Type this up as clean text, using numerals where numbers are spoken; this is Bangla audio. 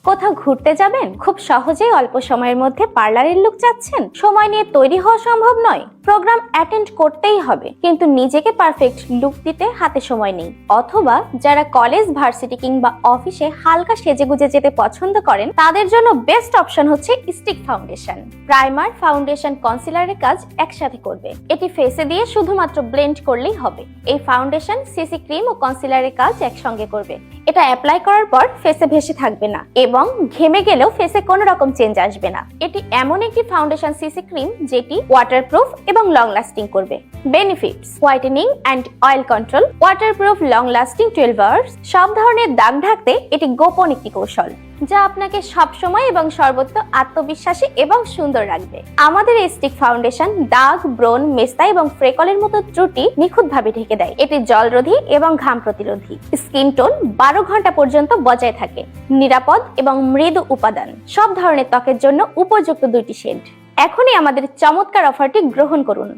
কোথাও ঘুরতে যাবেন, খুব সহজেই অল্প সময়ের মধ্যে পার্লারের লুক চাচ্ছেন, সময় নিয়ে তৈরি হওয়া সম্ভব নয়, প্রোগ্রাম অ্যাটেন্ড করতেই হবে কিন্তু নিজেকে পারফেক্ট লুক দিতে হাতে সময় নেই, অথবা যারা কলেজ, ভার্সিটি কিংবা অফিসে হালকা সেজেগুজে যেতে পছন্দ করেন তাদের জন্য বেস্ট অপশন হচ্ছে স্টিক ফাউন্ডেশন। প্রাইমার, ফাউন্ডেশন, কনসিলারের কাজ একসাথে করবে। এটি ফেসে দিয়ে শুধুমাত্র ব্লেন্ড করলেই হবে। এই ফাউন্ডেশন সিসি ক্রিম ও কনসিলারের কাজ একসঙ্গে করবে। এটা অ্যাপ্লাই করার পর ফেসে ভেসে থাকবে না এবং ঘেমে গেলেও ফেসে কোনো রকম চেঞ্জ আসবে না। এটি এমন একটি ফাউন্ডেশন সিসি ক্রিম যেটি ওয়াটারপ্রুফ এবং লং লাস্টিং করবে। Benefits: whitening and oil control, waterproof, long lasting 12 hours. সব ধরনের দাগ ঢাকতে এটি গোপন একটি কৌশল যা আপনাকে সবসময় এবং সর্বত্র আত্মবিশ্বাসী এবং সুন্দর রাখবে। আমাদের এই স্টিক ফাউন্ডেশন দাগ, ব্রণ, মেস্তা এবং ফ্রেকলের মতো ত্রুটি নিখুঁতভাবে ঢেকে দেয়। এটি জলরোধী এবং ঘাম প্রতিরোধী। স্কিন টোন 12 ঘন্টা পর্যন্ত বজায় থাকে। নিরাপদ এবং মৃদু উপাদান, সব ধরনের ত্বকের জন্য উপযুক্ত দুইটি শেড। এখনই আমাদের চমৎকার অফারটি গ্রহণ করুন।